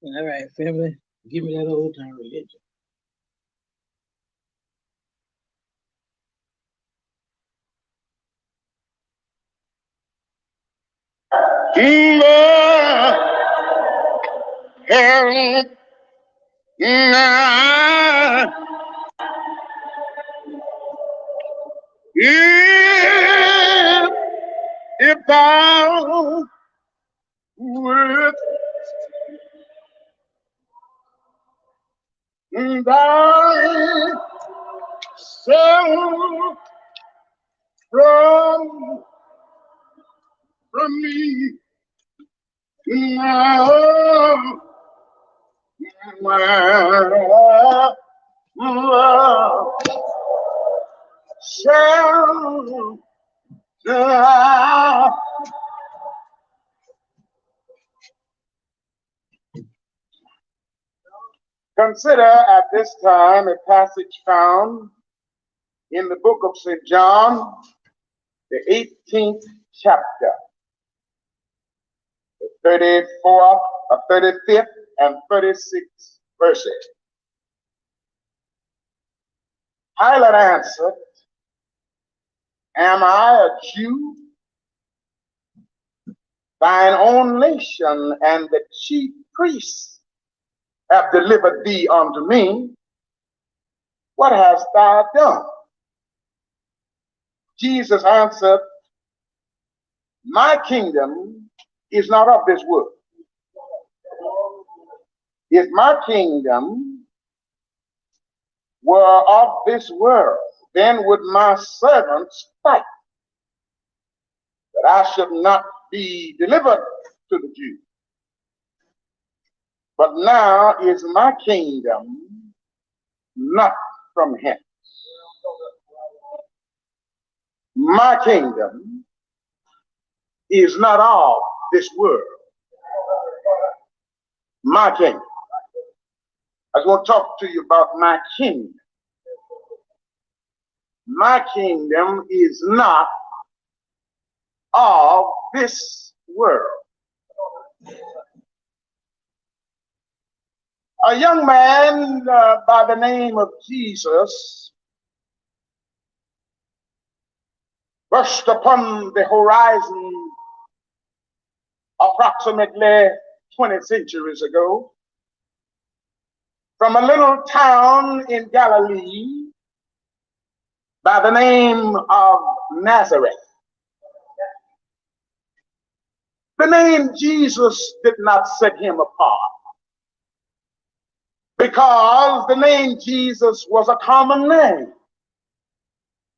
All right, family, give me that old time religion. Hell, nah, if, if thou wilt thyself from me, now, my love shall die. Consider at this time a passage found in the book of St. John, the 18th chapter, the 34th, 35th, and 36th verses. Pilate answered, Am I a Jew? Thine own nation and the chief priests have delivered thee unto me. What hast thou done? Jesus answered, My kingdom is not of this world. If my kingdom were of this world, then would my servants fight, that I should not be delivered to the Jews. But now is my kingdom not from hence. My kingdom is not of this world. My kingdom. I just want to talk to you about my kingdom. My kingdom is not of this world. A young man by the name of Jesus rushed upon the horizon approximately 20 centuries ago from a little town in Galilee by the name of Nazareth. The name Jesus did not set him apart, because the name Jesus was a common name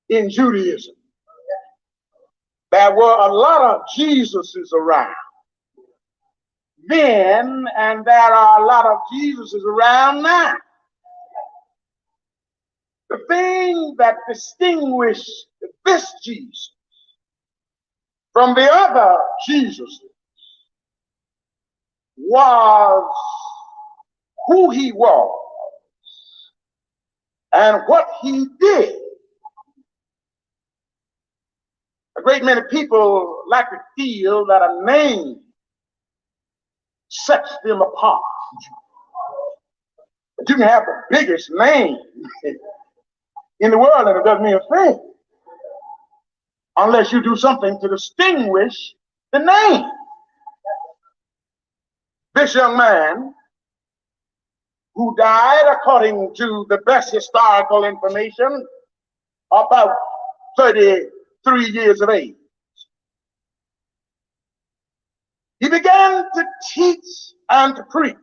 in Judaism. There were a lot of Jesuses around then, and there are a lot of Jesuses around now. The thing that distinguished this Jesus from the other Jesuses was who he was and what he did. A great many people like to feel that a name sets them apart. But you can have the biggest name in the world and it doesn't mean a thing unless you do something to distinguish the name. This young man, who died, according to the best historical information, about 33 years of age. He began to teach and to preach.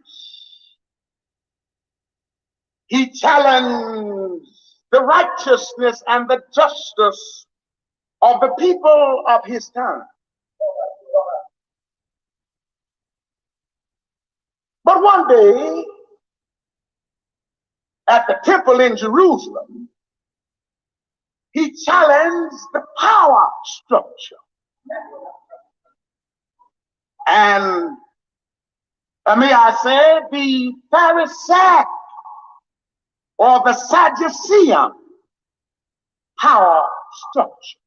He challenged the righteousness and the justice of the people of his time. But one day, at the temple in Jerusalem, he challenged the power structure. And may I say, the Pharisaic or the Sadducean power structure.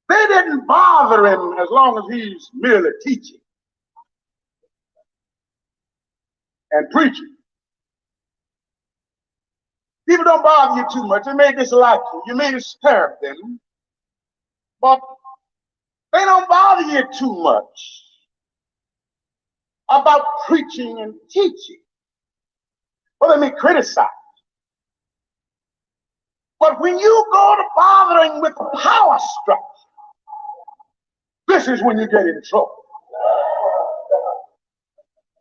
They didn't bother him as long as he's merely teaching. and preaching. People don't bother you too much. They may dislike you. You may disturb them. But they don't bother you too much about preaching and teaching. Well, they may criticize. But when you go to bothering with power structure, this is when you get in trouble.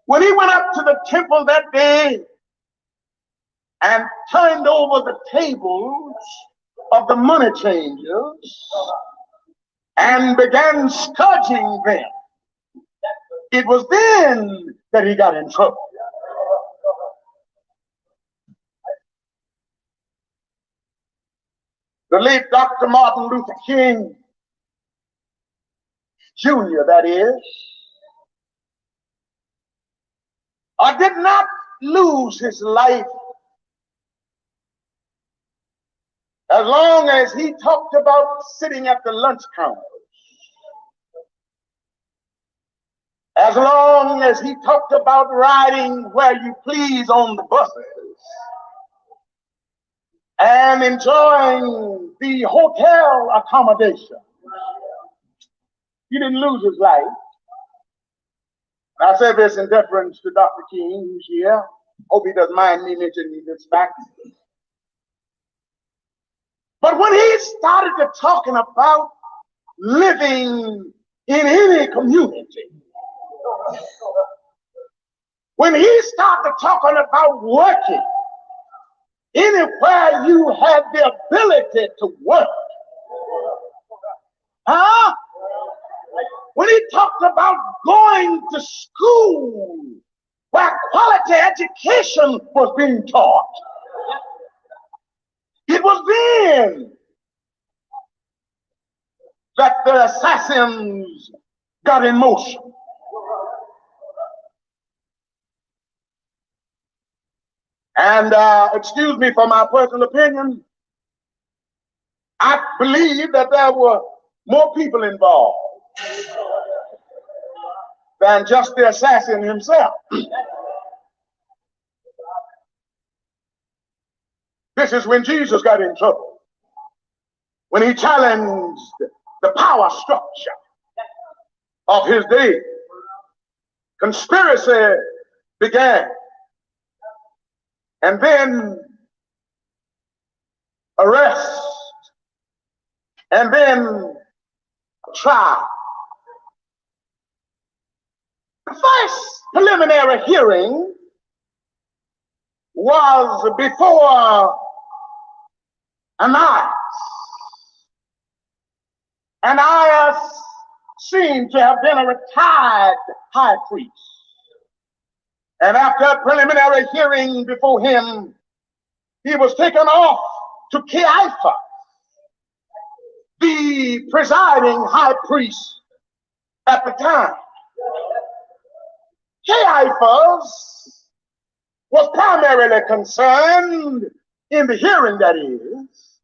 When he went up to the temple that day and turned over the tables of the money changers and began scourging them, it was then that he got in trouble. The late Dr. Martin Luther King Jr., that is, did not lose his life as long as he talked about sitting at the lunch counter, as long as he talked about riding where you please on the buses, and enjoying the hotel accommodation. He didn't lose his life. I say this in deference to Dr. King, who's here. Hope he doesn't mind me mentioning this fact. But when he started to talking about living in any community, when he started talking about working anywhere you had the ability to work, when he talked about going to school where quality education was being taught, it was then that the assassins got in motion. And excuse me for my personal opinion, I believe that there were more people involved than just the assassin himself. This is when Jesus got in trouble, when he challenged the power structure of his day. Conspiracy began, and then arrest, and then trial. The first preliminary hearing was before Ananias. Ananias seemed to have been a retired high priest. And after a preliminary hearing before him, he was taken off to Caiaphas, the presiding high priest at the time. Caiaphas was primarily concerned in the hearing, that is,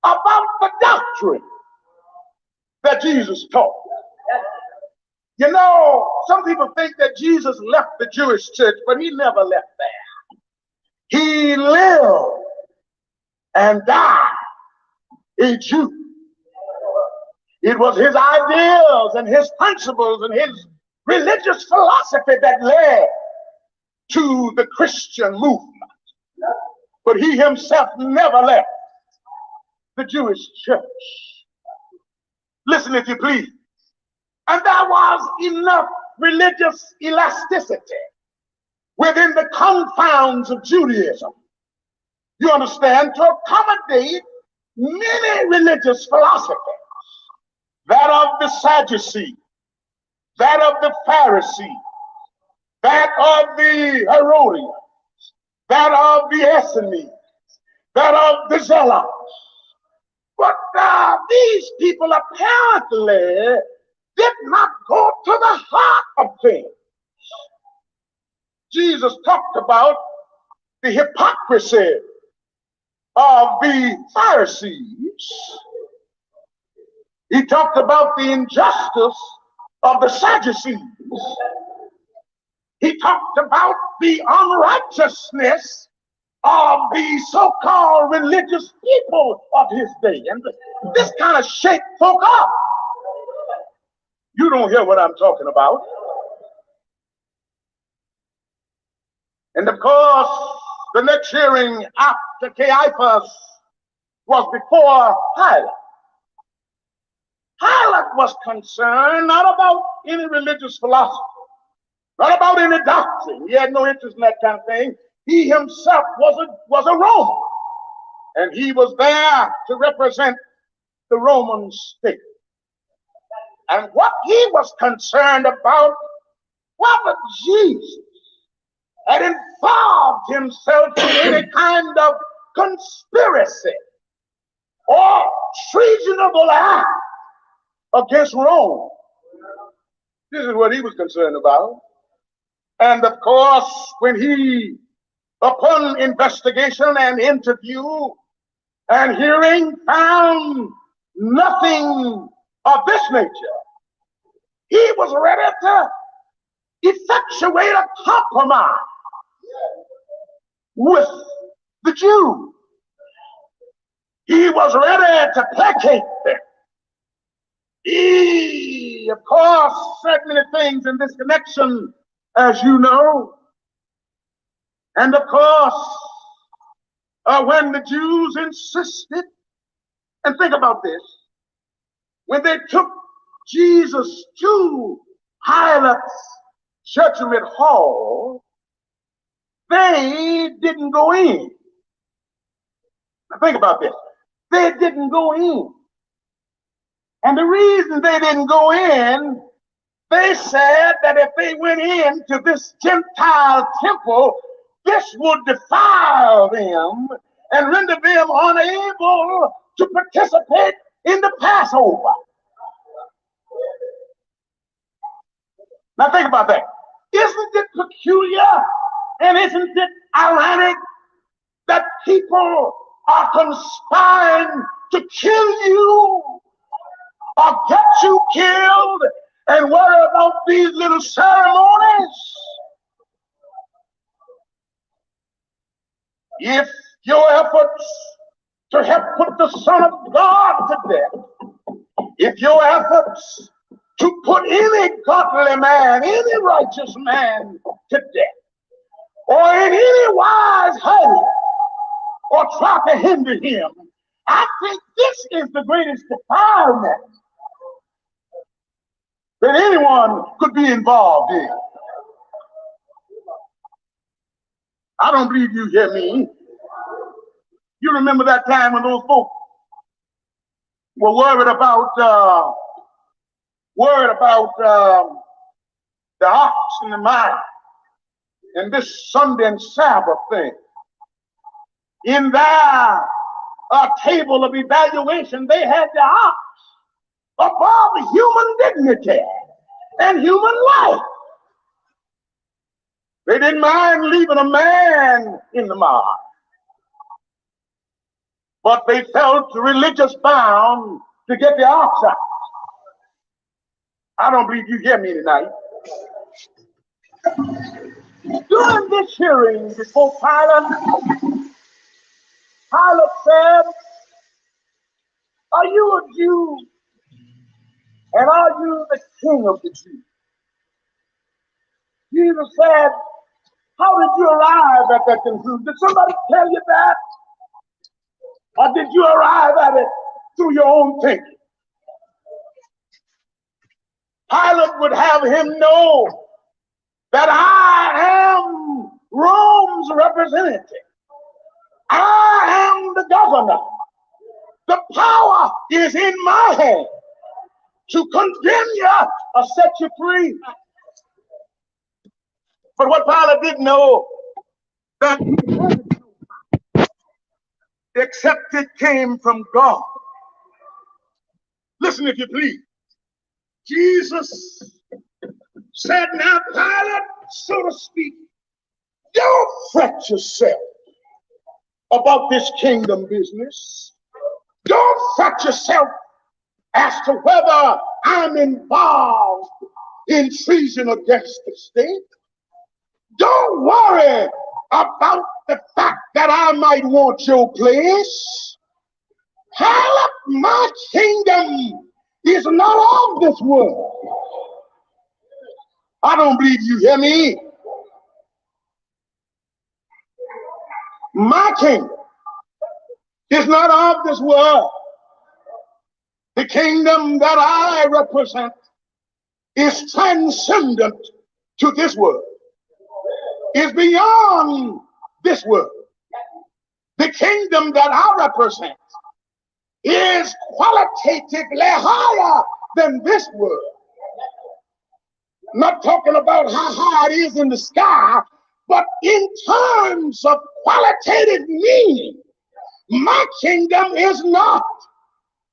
about the doctrine that Jesus taught. You know, some people think that Jesus left the Jewish church, but he never left there. He lived and died a Jew. It was his ideals and his principles and his religious philosophy that led to the Christian movement. But he himself never left the Jewish church. Listen, if you please. And there was enough religious elasticity within the confounds of Judaism, you understand, to accommodate many religious philosophies. That of the Sadducees, that of the Pharisees, that of the Herodians, that of the Essenes, that of the Zealots. But these people apparently did not go to the heart of things. Jesus talked about the hypocrisy of the Pharisees. He talked about the injustice of the Sadducees. He talked about the unrighteousness of the so-called religious people of his day. And this kind of shaped folk up. You don't hear what I'm talking about. And of course, the next hearing after Caiaphas was before Pilate. Pilate was concerned not about any religious philosophy, not about any doctrine. He had no interest in that kind of thing. He himself was a Roman, and he was there to represent the Roman state. And what he was concerned about, whether Jesus had involved himself in any kind of conspiracy or treasonable act against Rome. This is what he was concerned about. And of course, when he, upon investigation and interview and hearing, found nothing of this nature, he was ready to effectuate a compromise with the Jews. He was ready to placate them. He, of course, said many things in this connection, as you know. And of course, when the Jews insisted, and think about this, when they took Jesus to Pilate's judgment hall, they didn't go in. Now think about this. They didn't go in. And the reason they didn't go in, they said that if they went into this Gentile temple, this would defile them and render them unable to participate in the Passover. Now think about that. Isn't it peculiar and isn't it ironic that people are conspiring to kill you or get you killed and worry about these little ceremonies? If your efforts to help put the Son of God to death, if your efforts to put any godly man, any righteous man to death, or in any wise hurry, or try to hinder him, I think this is the greatest defilement that anyone could be involved in. I don't believe you hear me. You remember that time when those folks were worried about the ox and the mine and this Sunday and Sabbath thing. In their table of evaluation, they had the ox above human dignity and human life. They didn't mind leaving a man in the mine, but they felt religious bound to get the ox out. I don't believe you hear me tonight. During this hearing before Pilate, Pilate said, "Are you a Jew? And are you the king of the Jews?" Jesus said, "How did you arrive at that conclusion? Did somebody tell you that? Or did you arrive at it through your own thinking?" Pilate would have him know that I am Rome's representative. I am the governor. The power is in my hand to condemn you or set you free. But what Pilate didn't know, that he had no power, except it came from God. Listen, if you please. Jesus said, "Now, Pilate, so to speak, don't fret yourself about this kingdom business. Don't fret yourself as to whether I'm involved in treason against the state. Don't worry about the fact that I might want your place. Help, my kingdom is not of this world. I don't believe you hear me. My kingdom is not of this world. The kingdom that I represent is transcendent to this world, is beyond this world. The kingdom that I represent is qualitatively higher than this world. I'm not talking about how high it is in the sky, but in terms of qualitative meaning, my kingdom is not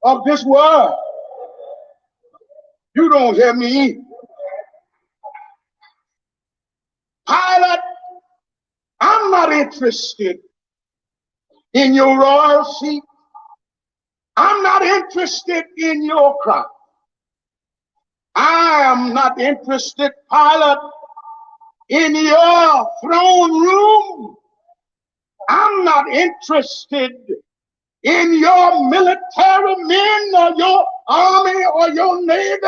of this world. You don't hear me. Pilate, I'm not interested in your royal seat. I'm not interested in your crown. I am not interested, Pilate, in your throne room. I'm not interested in your military men or your army or your navy.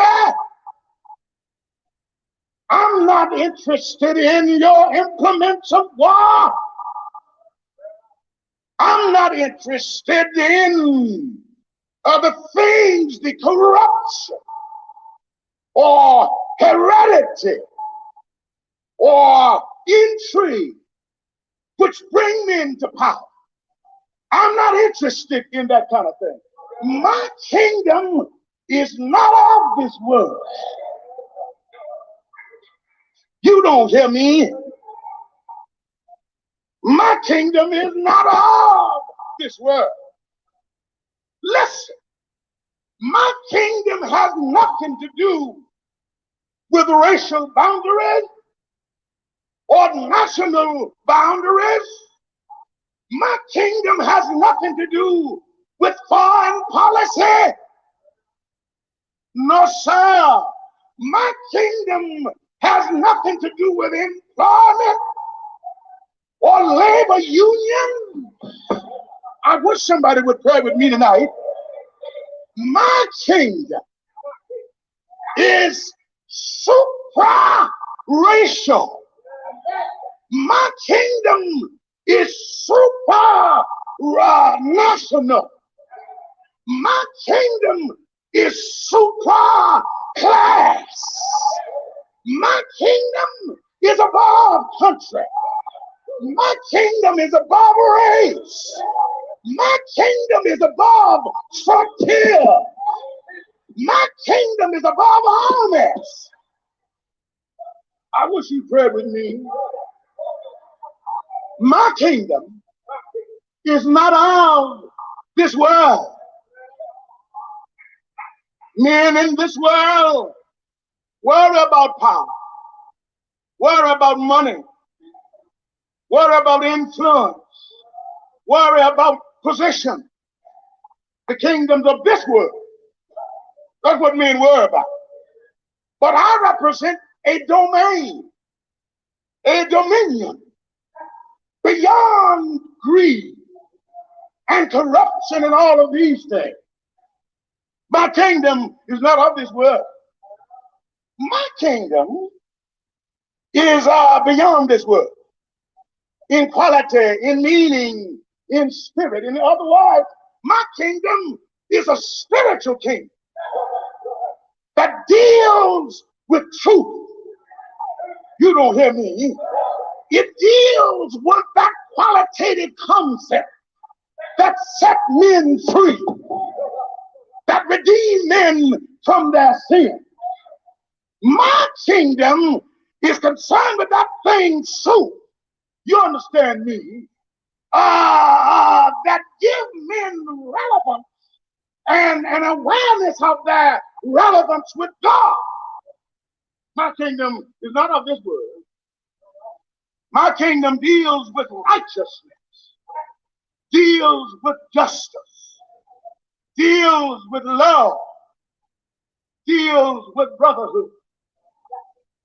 I'm not interested in your implements of war. I'm not interested in other things, the corruption or heredity or intrigue which bring men to power. I'm not interested in that kind of thing. My kingdom is not of this world. You don't hear me. My kingdom is not of this world. Listen, my kingdom has nothing to do with racial boundaries or national boundaries. My kingdom has nothing to do with foreign policy. No, sir. My kingdom has nothing to do with employment or labor union. I wish somebody would pray with me tonight. My kingdom is supra-racial. My kingdom is supra-national. My kingdom is supra-class. My kingdom is above country. My kingdom is above race. My kingdom is above frontier. My kingdom is above armies. I wish you prayed with me. My kingdom is not of this world. Men in this world worry about power, worry about money, worry about influence, worry about position. The kingdoms of this world, that's what men worry about. But I represent a domain, a dominion beyond greed and corruption and all of these things. My kingdom is not of this world. My kingdom is beyond this world in quality, in meaning, in spirit. In other words, my kingdom is a spiritual kingdom that deals with truth. You don't hear me. It deals with that qualitative concept that set men free, that redeem men from their sin. My kingdom is concerned with that thing so, you understand me, that give men relevance and an awareness of their relevance with God. My kingdom is not of this world. My kingdom deals with righteousness, deals with justice, deals with love, deals with brotherhood.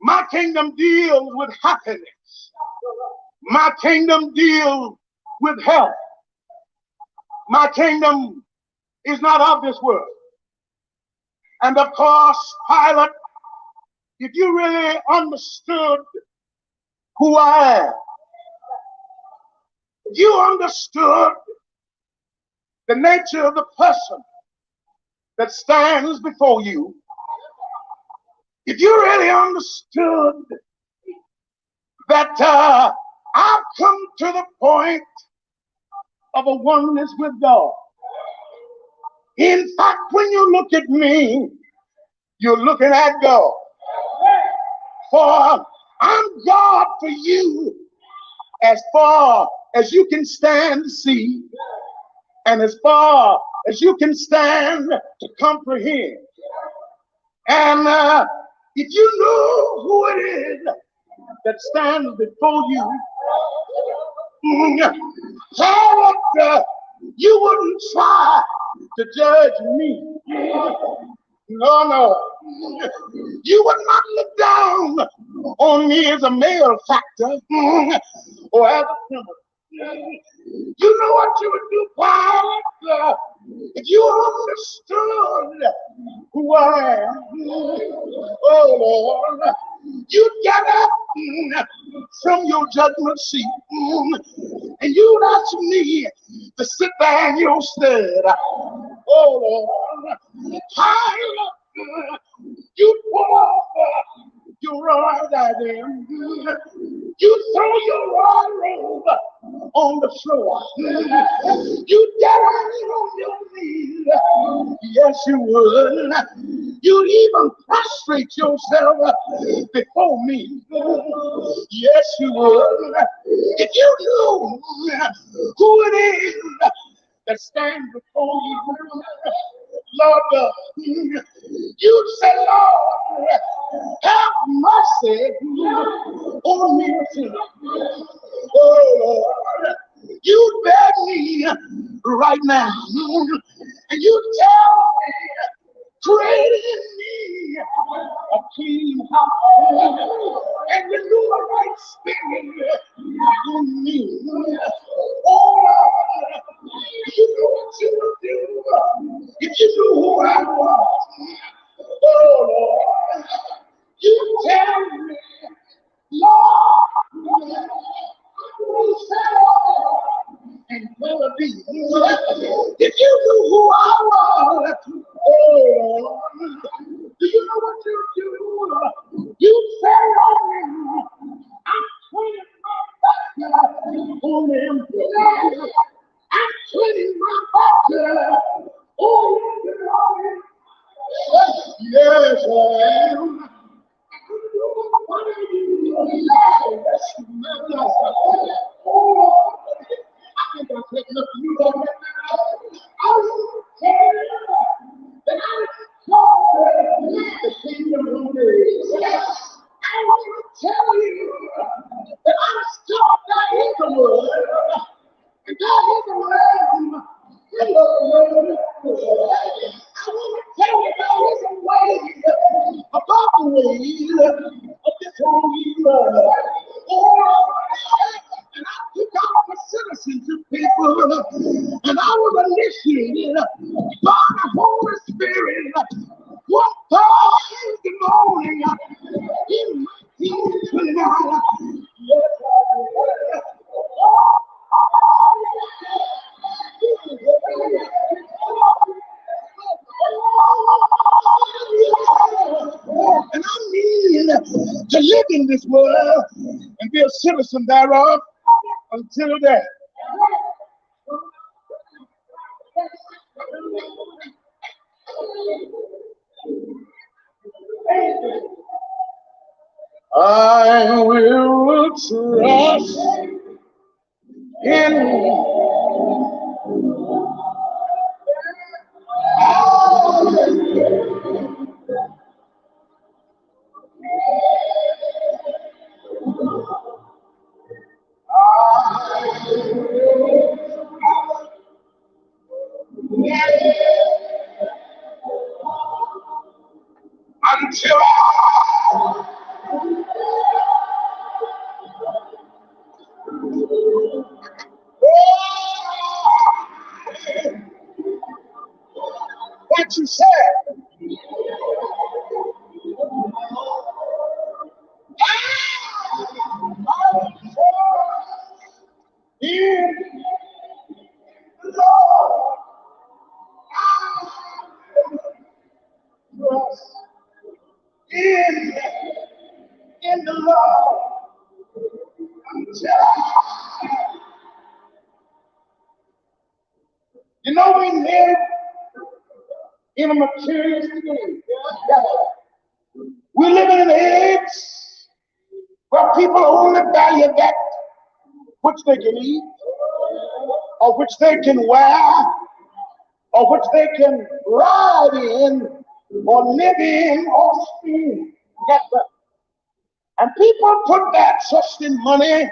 My kingdom deals with happiness. My kingdom deals with health. My kingdom is not of this world. And of course, Pilate, if you really understood who I am, if you understood the nature of the person that stands before you, if you really understood that I've come to the point of a oneness with God. In fact, when you look at me, you're looking at God. For I'm God for you as far as you can stand to see, and as far as you can stand to comprehend. And if you know who it is that stands before you, you wouldn't try to judge me. No. You would not look down on me as a malefactor or as a criminal. You know what you would do, Pilate, if you understood who I am. Oh, Lord. You'd get up from your judgment seat and you'd ask me to sit there in your stead. Oh, Lord. Pilate, you pull off your right diadem. You throw your royal robe on the floor. You get on your knees. Yes, you would. You'd even prostrate yourself before me. Yes, you would. If you knew who it is that stands before you, Lord, you'd say, Lord, have mercy on me too. Oh, Lord, you'd beg me right now, and you'd tell me, create in me a clean heart and renew a right spirit in me. Oh, Lord, you know what you would do if you knew who I was. Oh, Lord, you tell me, Lord, and will be. If you knew who I was, oh, do you know what you do? You say on me, I'm turning my back on them. I'm turning my back on them. Yes, I am. I think I'll take enough of you right now. I will tell you that I saw the kingdom of God. I will tell you that I saw God in the world, and God in the world. I want to tell you there is a way above the ways of this holy world. Oh, and I took out my citizenship people, and I was initiated by the Holy Spirit one Thursday morning in 1929. Yes, I did. And I mean to live in this world and be a citizen thereof until death. I will trust in until in the Lord. You know, we live in a materialistic age. We live in an age where people only value that which they can eat, or which they can wear, or which they can ride in, or live in, or see. And people put that trust in money,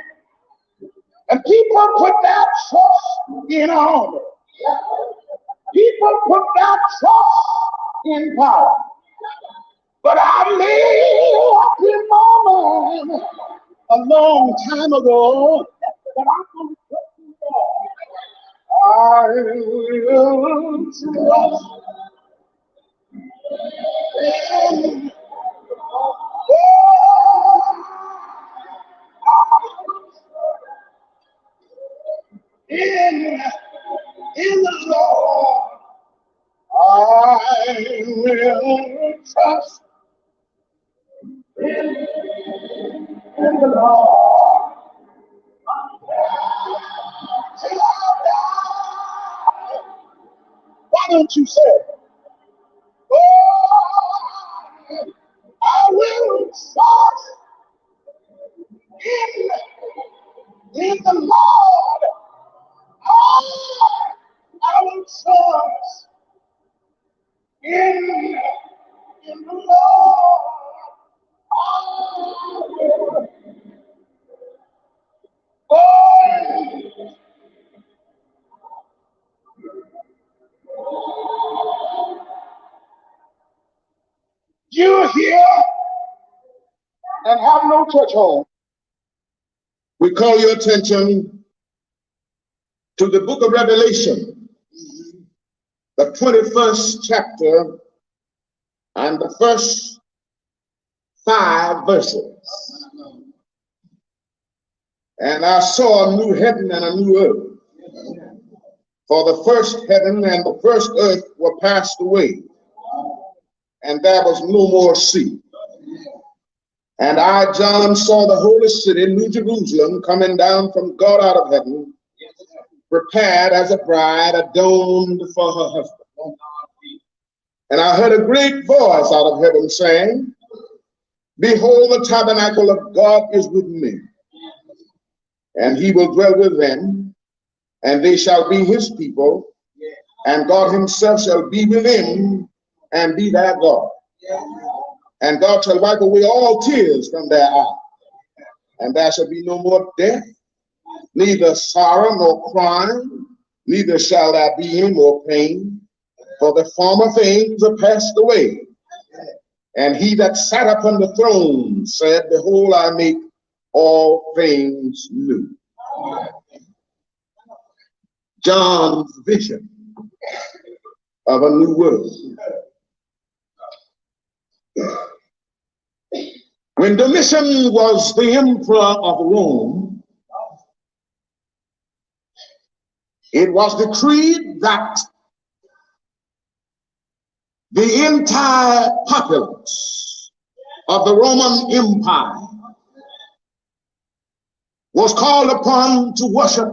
and people put that trust in honor. People put that trust in power. But I made up in my mind a long time ago that I'm going to trust in God. I will trust in in the Lord. I will trust in the Lord. Why don't you say, oh, I will trust in the Lord. Oh, I will trust in the Lord. I will. Oh, you're here and have no church home. We call your attention to the book of Revelation, the 21st chapter and the first 5 verses. And I saw a new heaven and a new earth. For the first heaven and the first earth were passed away, and there was no more sea. And I, John, saw the holy city, New Jerusalem, coming down from God out of heaven, prepared as a bride adorned for her husband. And I heard a great voice out of heaven saying, behold, the tabernacle of God is with men, and he will dwell with them, and they shall be his people, and God himself shall be with them and be their God. And God shall wipe away all tears from their eyes, and there shall be no more death, neither sorrow nor crying, neither shall there be any more pain, for the former things are passed away. And he that sat upon the throne said, behold, I make all things new. John's vision of a new world. When Domitian was the emperor of Rome, it was decreed that the entire populace of the Roman Empire was called upon to worship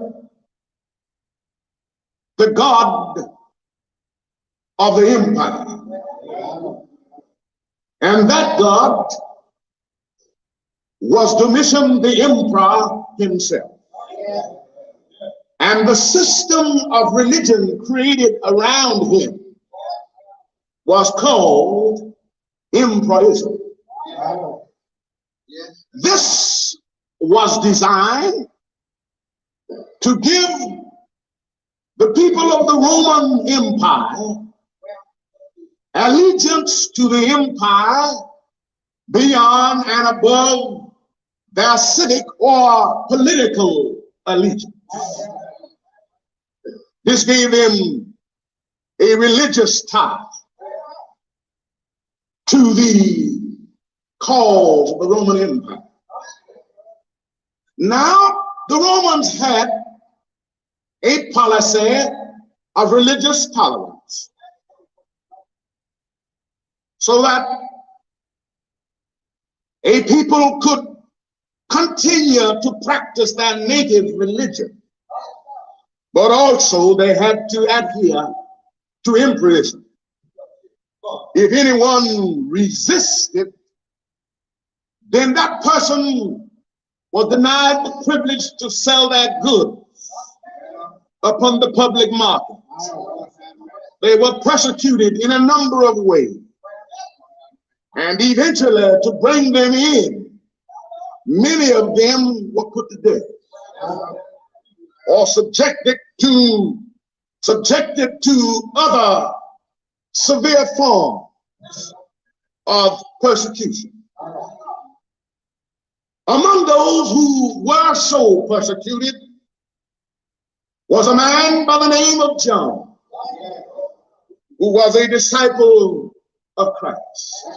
the God of the empire. And that God was Domitian the emperor himself. And the system of religion created around him was called emperorism. This was designed to give the people of the Roman Empire allegiance to the empire beyond and above their civic or political allegiance. This gave them a religious tie to the cause of the Roman Empire. Now, the Romans had a policy of religious tolerance, so that a people could continue to practice their native religion, but also they had to adhere to imprisonment. If anyone resisted, then that person was denied the privilege to sell their goods upon the public market. They were persecuted in a number of ways, and eventually to bring them in, many of them were put to death or subjected to other severe forms of persecution. Among those who were so persecuted was a man by the name of John, who was a disciple of Christ.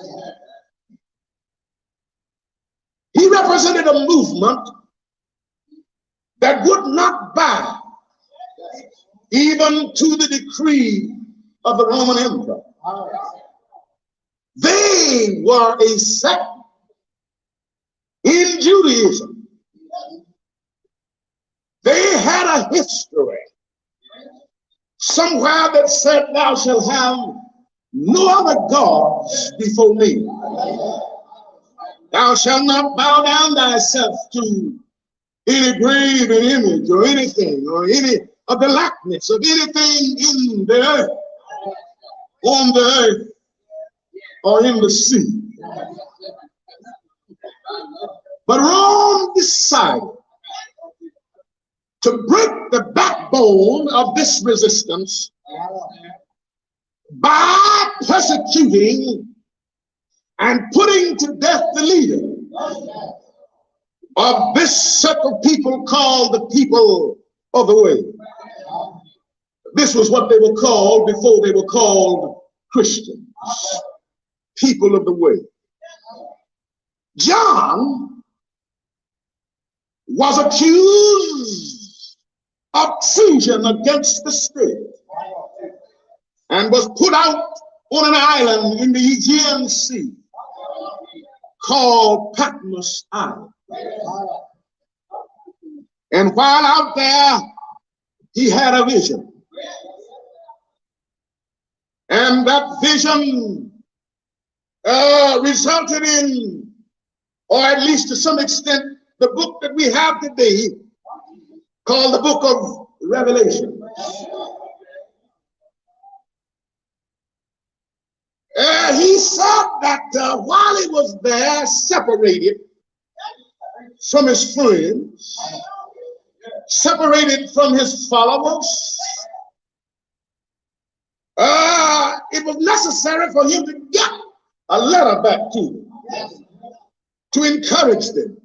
He represented a movement that would not bow even to the decree of the Roman Empire. They were a sect in Judaism. They had a history somewhere that said, "Thou shalt have no other gods before me. Thou shalt not bow down thyself to any graven image or anything, or any of the likeness of anything in the earth, on the earth, or in the sea." But Rome decided to break the backbone of this resistance by persecuting and putting to death the leader of this set of people called the people of the way. This was what they were called before they were called Christians, people of the way. John was accused of treason against the state and was put out on an island in the Aegean Sea called Patmos Island. And while out there, he had a vision. And that vision resulted in, or at least to some extent, the book that we have today called the Book of Revelation. He said that while he was there, separated from his friends, separated from his followers, it was necessary for him to get a letter back to them, to encourage them,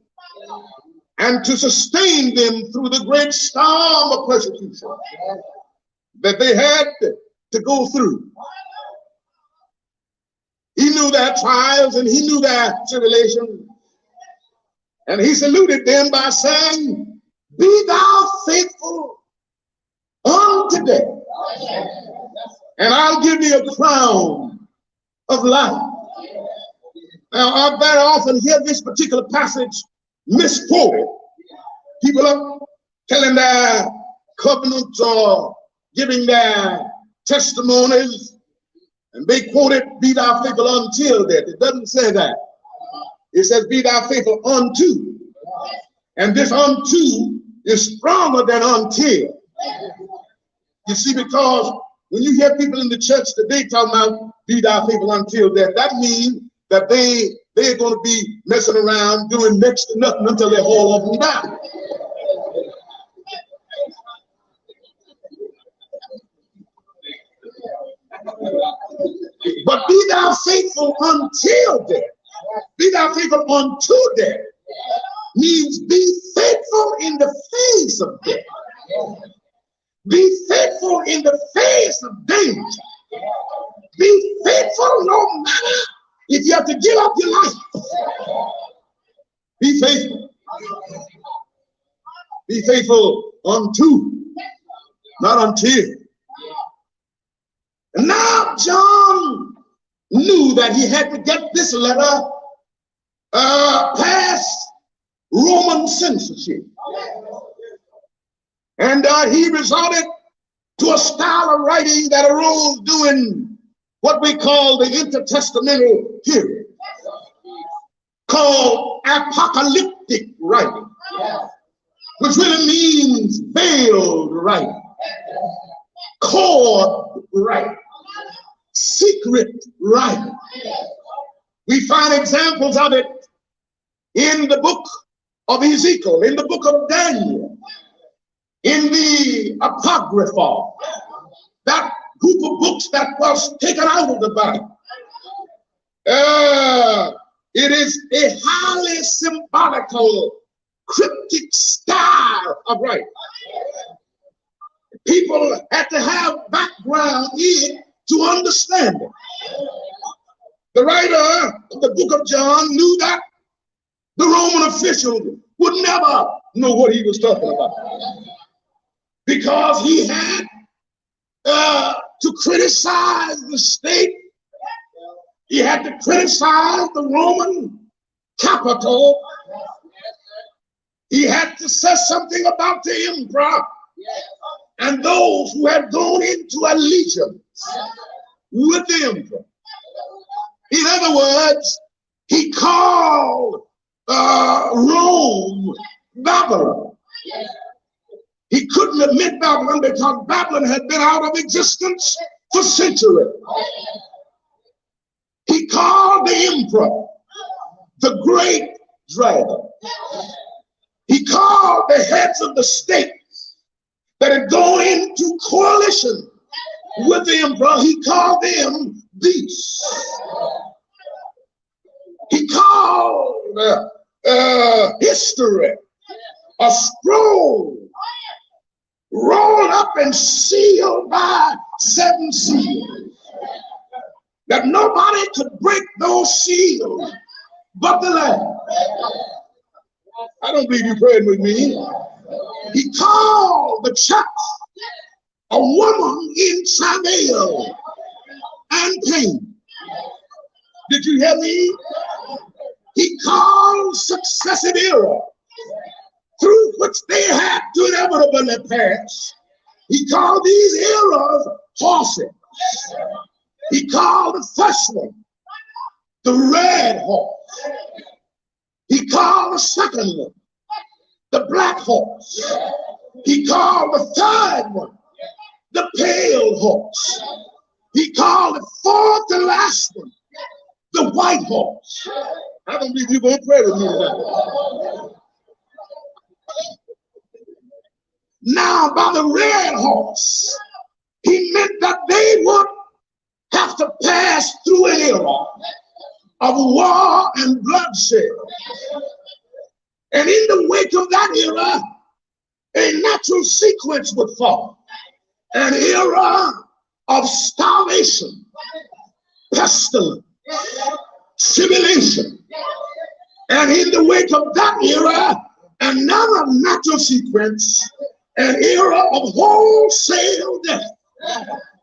and to sustain them through the great storm of persecution that they had to go through. He knew their trials and he knew their tribulation. And he saluted them by saying, "Be thou faithful unto death, and I'll give thee a crown of life." Now, I very often hear this particular passage misquoted. People are telling their covenants or giving their testimonies, and they quote it, "Be thou faithful until death." It doesn't say that. It says, "Be thou faithful unto." And this unto is stronger than until. You see, because when you hear people in the church today talking about "be thou faithful until death," that means that they're going to be messing around doing next to nothing until they haul off and die. But be thou faithful until death. Be thou faithful unto death means be faithful in the face of death. Be faithful in the face of danger. Be faithful no matter if you have to give up your life. Be faithful. Be faithful unto, not until. And now John knew that he had to get this letter passed Roman censorship. And he resorted to a style of writing that arose during what we call the intertestamental period, called apocalyptic writing, which really means veiled writing, code writing, secret writing. We find examples of it in the book of Ezekiel, in the book of Daniel, in the Apocrypha, that group of books that was taken out of the Bible. It is a highly symbolical, cryptic style of writing. People had to have background in to understand it. The writer of the book of John knew that the Roman official would never know what he was talking about, because he had to criticize the state. He had to criticize the Roman capital. He had to say something about the emperor and those who had gone into allegiance with the emperor. In other words, he called Rome Babylon. He couldn't admit Babylon because Babylon had been out of existence for centuries. He called the emperor the great dragon. He called the heads of the states that had gone into coalition with the emperor, he called them beasts. He called history a scroll rolled up and sealed by 7 seals, that nobody could break those seals but the Lamb. I don't believe you prayed with me. He called the church a woman in travail and pain. Did you hear me? He called successive era through which they had to inevitably pass. He called these eras horses. He called the first one the red horse. He called the second one the black horse. He called the third one the pale horse. He called the fourth and last one the white horse. I don't believe you're going to pray with me tonight. Now, by the red horse, he meant that they would have to pass through an era of war and bloodshed. And in the wake of that era, a natural sequence would fall. An era of starvation, pestilence, tribulation. And in the wake of that era, another natural sequence, an era of wholesale death,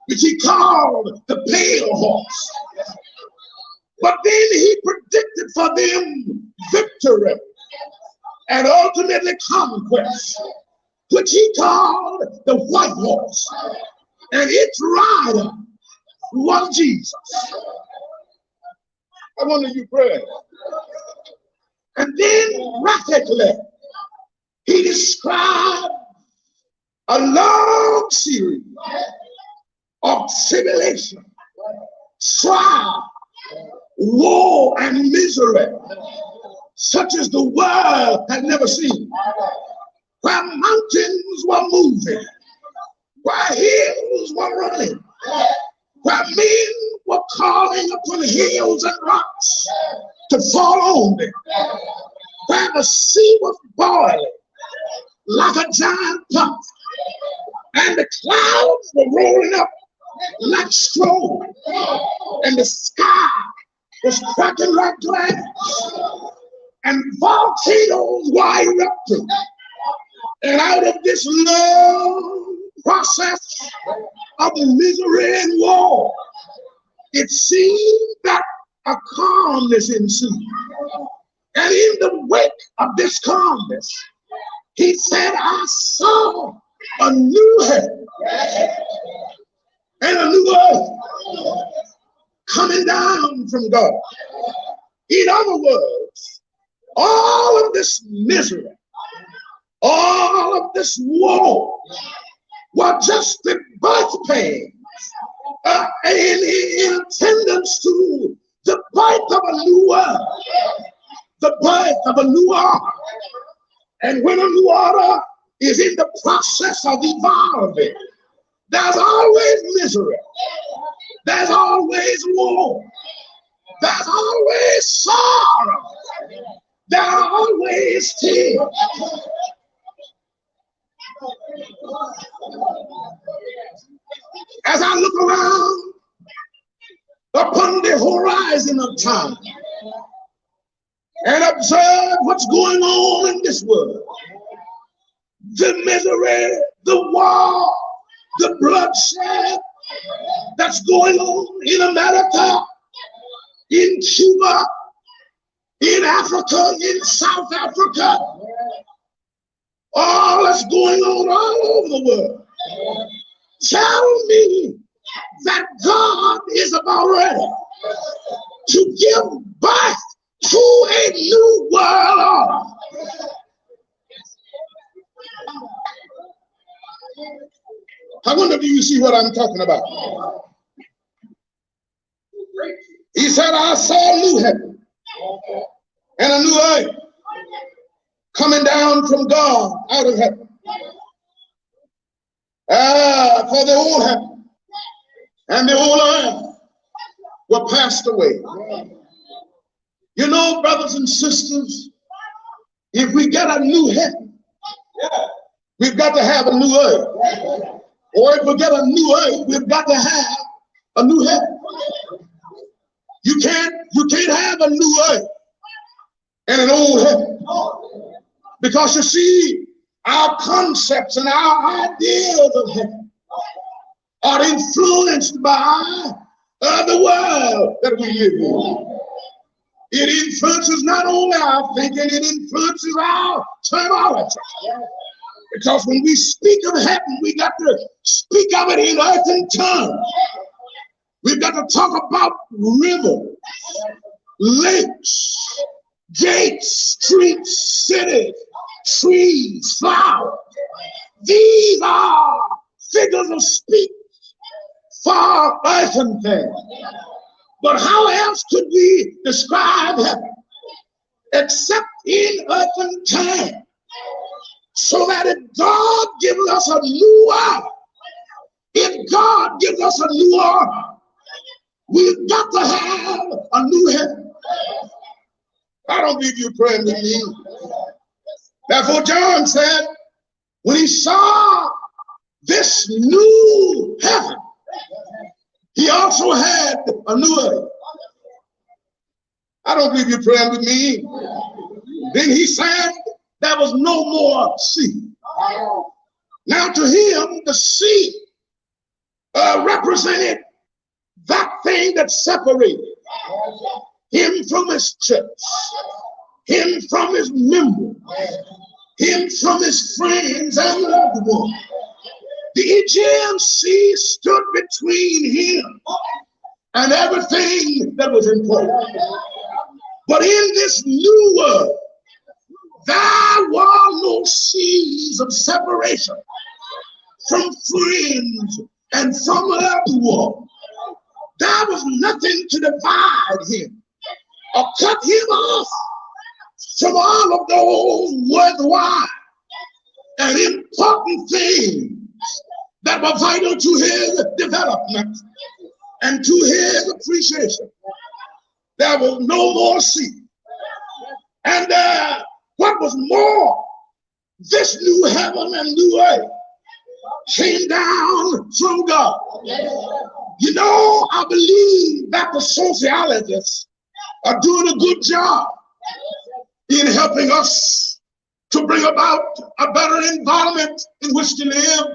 which he called the pale horse. But then he predicted for them victory and ultimately conquest, which he called the white horse. And its rider was Jesus. I wonder if you pray. And then rapidly, he described a long series of tribulation, trial, war, and misery, such as the world had never seen, where mountains were moving, where hills were running, where men were calling upon hills and rocks to fall on them, where the sea was boiling like a giant pot, and the clouds were rolling up like straw, and the sky was cracking like glass, and volcanoes were erupting. And out of this long process of misery and war, it seemed that a calmness ensued. And in the wake of this calmness, he said, I saw a new heaven and a new earth coming down from God. In other words, all of this misery, all of this woe were just the birth pains in attendance to the birth of a new world, the birth of a new order. And when a new order is in the process of evolving, there's always misery, there's always woe, there's always sorrow, there are always tears. As I look around upon the horizon of time and observe what's going on in this world, the misery, the war, the bloodshed that's going on in America, in Cuba, in Africa, in South Africa, all that's going on all over the world, tell me that God is about ready to give birth to a new world order. I wonder, do you see what I'm talking about? He said, I saw a new heaven and a new earth coming down from God out of heaven. For the old heaven and the old earth were passed away. You know, brothers and sisters, if we get a new heaven, we've got to have a new earth. Or if we get a new earth, we've got to have a new heaven. You can't have a new earth and an old heaven. Because you see, our concepts and our ideas of heaven are influenced by the world that we live in. It influences not only our thinking, it influences our terminology. Because when we speak of heaven, we got to speak of it in earthen terms. We've got to talk about rivers, lakes, gates, streets, cities, trees, flowers. These are figures of speech for earthen things. But how else could we describe heaven except in earthen terms? So that if God gives us a new order, if God gives us a new order, we've got to have a new heaven. I don't believe you praying with me. Therefore, John said, when he saw this new heaven, he also had a new earth. I don't believe you're praying with me. Then he said, there was no more sea. Now to him, the sea represented that thing that separated him from his church, him from his members, him from his friends and loved ones. The Aegean Sea stood between him and everything that was important. But in this new world, there were no seas of separation from friends and from loved ones. There was nothing to divide him or cut him off from all of those worthwhile and important things that were vital to his development and to his appreciation. There was no more sea. And what was more, this new heaven and new earth came down from God. You know, I believe that the sociologists are doing a good job in helping us to bring about a better environment in which to live.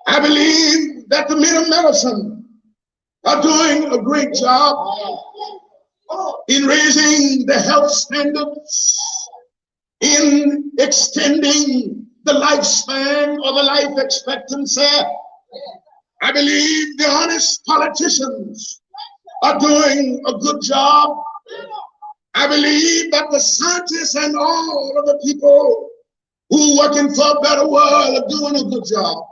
I believe that the men of medicine are doing a great job in raising the health standards, in extending the lifespan or the life expectancy. I believe the honest politicians are doing a good job. I believe that the scientists and all of the people who are working for a better world are doing a good job.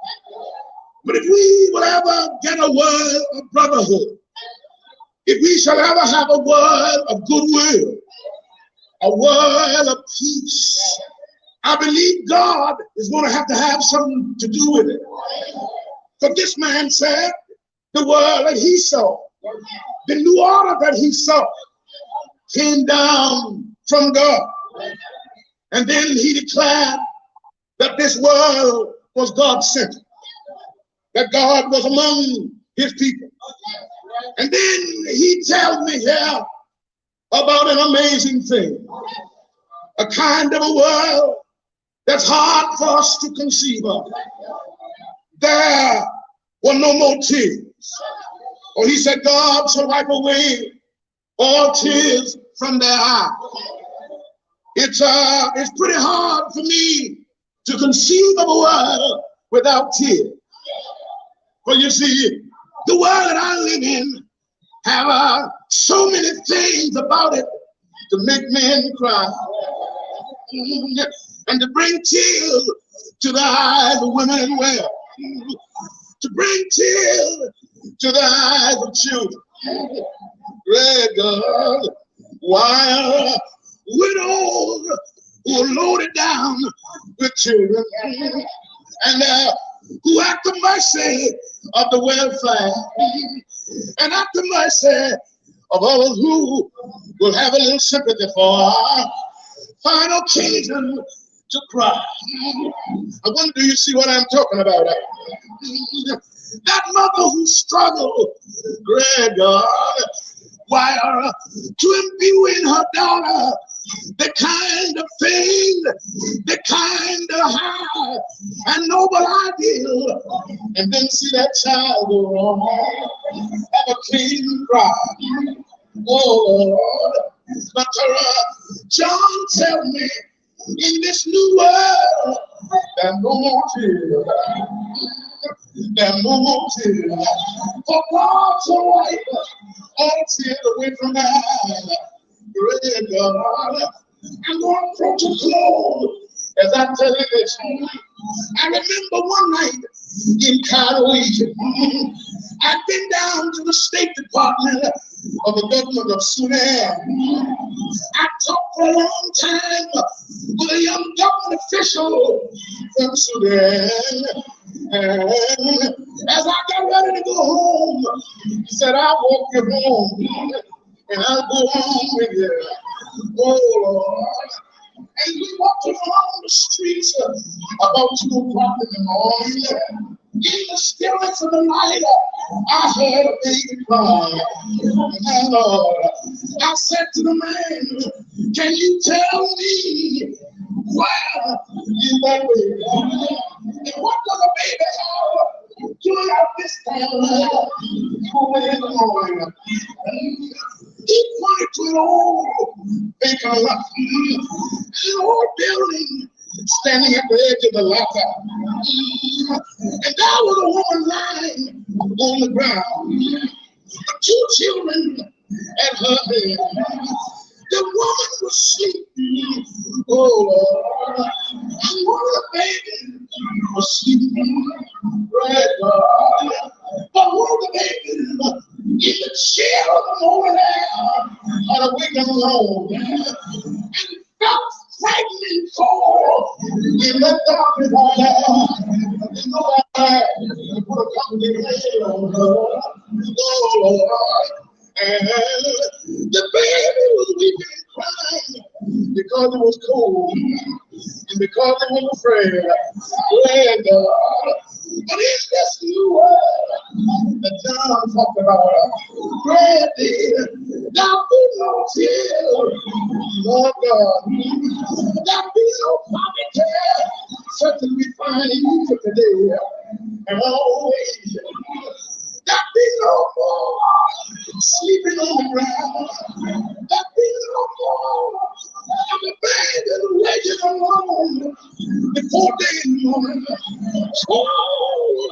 But if we will ever get a word of brotherhood, if we shall ever have a word of goodwill, a word of peace, I believe God is going to have something to do with it. But this man said the word that he saw, the new order that he saw, came down from God. And then he declared that this world was God-sent, that God was among his people. And then he tells me here about an amazing thing, a kind of a world that's hard for us to conceive of. There were no more tears. Or he said, God shall wipe away all tears from their eyes. It's pretty hard for me to conceive of a world without tears. But you see, the world that I live in have so many things about it to make men cry and to bring tears to the eyes of women and well, to bring tears to the eyes of children. Great God, while widows who are loaded down with children and who at the mercy of the welfare and at the mercy of all who will have a little sympathy for, find occasion to cry. I wonder, do you see what I'm talking about? That mother who struggled, great God, while to imbue in her daughter the kind of thing, the kind of high and noble ideal, and then see that child go wrong, have a clean cry. Oh Lord, but John tell me, in this new world, there are no more tears. There are no more tears. For God to wipe all tears away from my eyes. Great God, I'm going to approach a close as I tell you this. I remember one night in Cairo, Egypt, I'd been down to the State Department of the government of Sudan. I talked for a long time with a young government official from Sudan. And as I got ready to go home, he said, I'll walk you home and I'll go home with you. Oh Lord. And we walked along the streets about 2 o'clock in the morning. In the stillness of the night, I heard a baby cry. And Lord, I said to the man, can you tell me where you that baby? And what does a baby have doing at this time? Early in the morning. He pointed to an old vacant lot, an old building standing at the edge of the locker. And there was a woman lying on the ground, 2 children at her head. The woman was sleeping, oh Lord, and one of the babies was sleeping, right, God. But one of the babies, in the chill of the morning air, had awakened alone, and felt frightening cold in the darkness of there. And nobody put a comforting on her, oh Lord. And the baby was weeping and crying because it was cold and because it was afraid. Glad God. But in this new world that John talked about, glad there'll be no tears, Lord God. There'll be no poverty, such as we find in Egypt today and always. There'll be no more sleeping on the ground. I'm a bad little legend alone before day in the morning. Oh,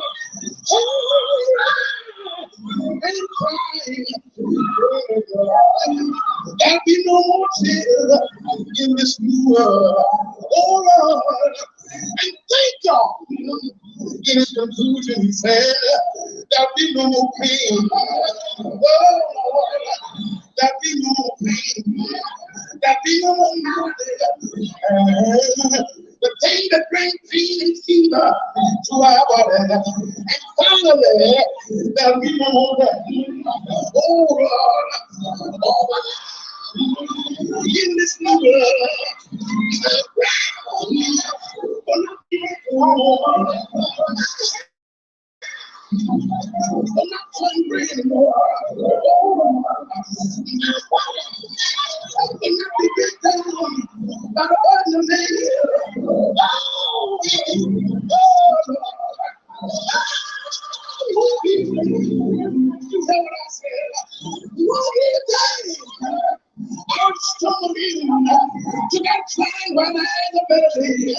and crying. There'll be no more tears in this new world. Oh Lord, and thank God. In his conclusion, he said, there'll be no more pain. Oh Lord, there'll be no more pain. There'll be no more malady. The thing that brings pain and fever to our body. And finally, there'll be no more death. Oh Lord, oh in this new world, will not be I'm not hungry anymore. I'm not be bit down by the ordinary. You know what I said? One day, I'm stumbling to that time when I ain't a better day.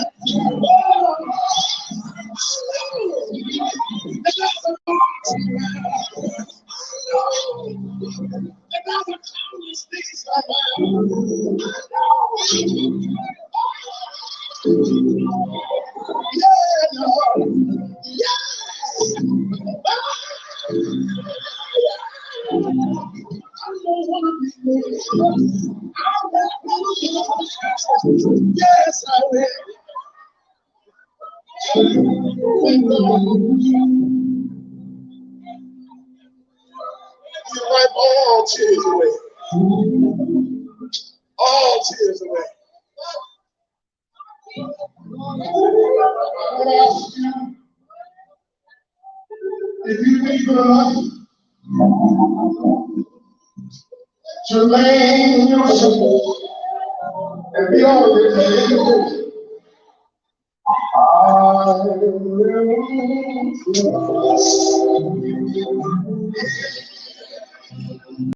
Yes, I will. You wipe all tears away. All tears away. If you be good to lay in your soul and be all this, I will trust.